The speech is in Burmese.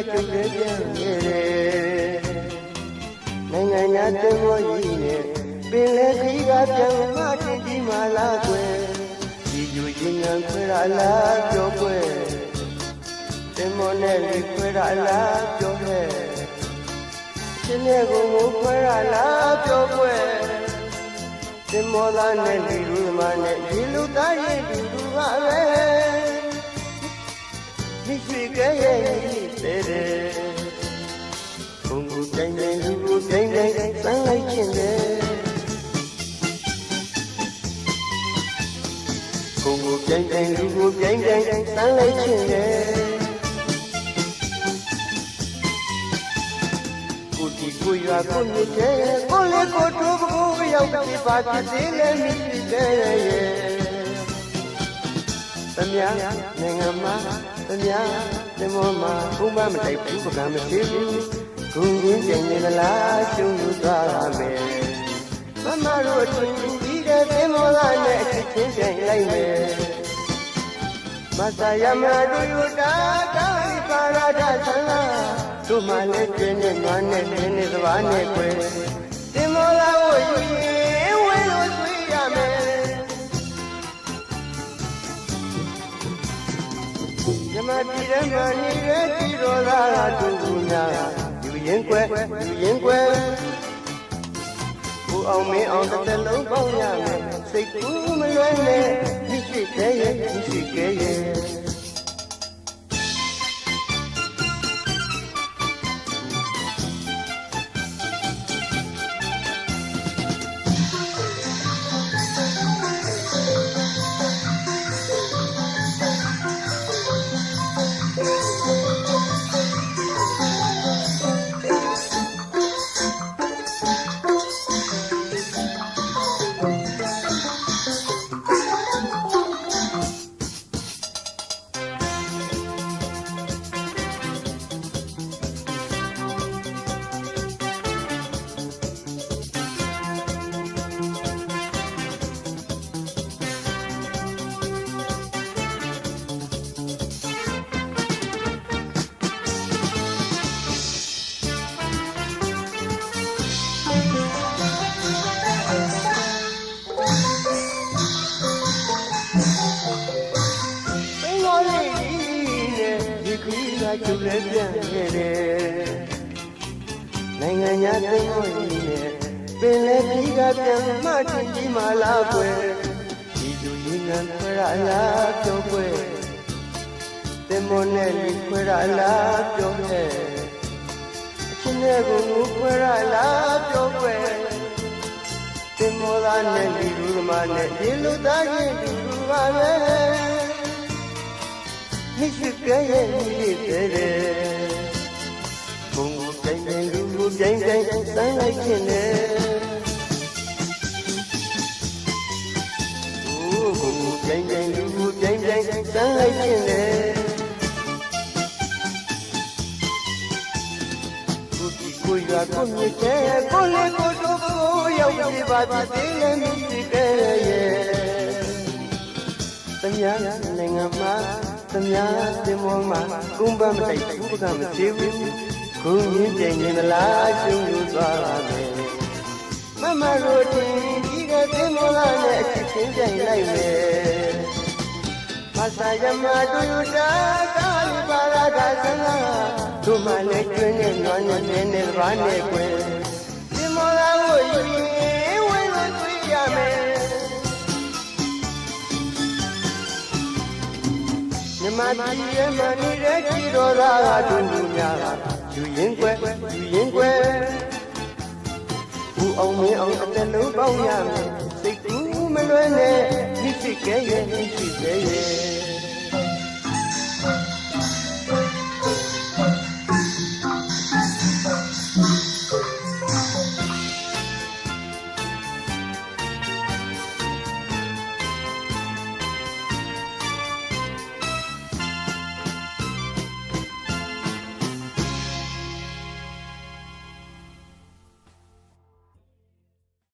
ကျုပ်လည်းပြန်ခဲ့တယ်နိုင်ငံညာတင်မောကြီးနဲ့ပင်လေခီးကပြန်မှတင်ကြီးမှလာကွယ်ဒီယူရင်ငံခွဲရလားပြောကွယ်တင်မောနဲ့လေးခွဲရလားပြောခဲ့ရှင်ရဲ့ကိုခွဲရလားပြောကွယ်တင်မောသားနဲ့ဒီလူသမားနဲ့ဒီလူသားရဲ့ဒီလူကပဲမိရွှေကဲရဲ့တဲ့ဘုံကိုတိုင်းတိုင်းလူကိုတိုင်းတိုင်းစမ်းလိုက်ခြင်းတယ်ဘုံကိုတိုင်းတိုင်းလူကိုတိုင်းတိုင်းစမ်းလိုက်ခြင်းတယ်ကိုဒီကိုရွာကိုမြစ်တဲ့ကိုလေကိုတို့ကိုရောက်ပြပါဖြစ်သေးလေမိဖြစ်တဲ့ရဲ့သမ ्या နိုင်ငံမှာသမ ्या ဒီမောမှာဘုံမမတိုက်ဘူးပကံမရှိဘူးဂုံရင်းပြင်နေလားကျုံလို့သွားရမယ်မမတို့တွင်ဒီတဲ့သင်္ဘောသားနဲ့အချင်းချင်းပြိုင်လိုက်မယ်မဆာယမတို့ယူတာတာပါရဒသံဃာတို့မှလည်းကျင်းနဲ့နွားနဲ့တင်းနဲ့သဘာနဲ့ကွယ်သင်္ဘောသားကိုယူရင်ဝဲလို့သွေးရမယ်မြမပြည်ထဲမှာနေတဲ့ဒီတော်သားတို့ကူများယူရင်ကွယ်ကိုအောင်မင်းအောင်တစ်လုံးပေါင်းရမယ်စိတ်ကူးမလွဲနဲ့မိရှိတဲ့ရဲ့မိရှိကဲရဲ့ကျုပ်လည်းပြန်ခဲ့တယ်နိုင်ငံညာတင်မောကြီးနဲ့ပင်လေခီးကပြန်မှတင်ကြီးမှလာကွယ်ဒီလူရင်းငံခွဲရလားပြောကွယ်တင်မောနဲ့လူခွဲရလားပြောခဲ့အချင်းနဲ့ကိုခွဲရလားပြောကွယ်တင်မောသားနဲ့လူလူသမားနဲ့ဒီလူသားရဲ့လူလူပါပဲမိရှိကဲရဲ့မိတဲ့ဘုံကိုတိုင်းတိုင်းလူကိုတိုင်းတိုင်းစမ်းလိုက်ခြင်းနဲ့ဘုံကိုတိုင်းတိုင်းလူကိုတိုင်းတိုင်းစမ်းလိုက်ခြင်းနဲ့ကိုဒီကိုရွာကိုမြစ်တဲ့ကိုလေကိုတို့ကိုရောက်ပြပါသေးတယ်မိရှိကဲရဲ့သမ ्या နိုင်ငံမှာသမ ्या တင်မောမှာကုန်းပန်းမတိုက်ဘူးပကံမရှိဘူးဂုံရင်းပြင်နေလားကျုံလို့သွားရမယ်မမတို့တင်ဒီကတင်မောလာနဲ့အချင်းချင်းပြိုင်လိုက်မယ်မဆာယမတို့ယူတာကာလပါရဒသံဃာတို့မှလည်းကျွင်းနဲ့နွားနဲ့နင်းနဲ့ဘာနဲ့ကွယ်တင်မောလာကိုယူရင်ဝဲလို့သွေးရမယ်မြမပြည်ရဲ့မနေတဲ့ကြည်တော်သားတို့လူများယူရင်ကွယ်ဦးအောင်မင်းအောင်တစ်လုံးပေါင်းရမယ်စိတ်ကူးမလွဲနဲ့မိရှိကဲရဲ့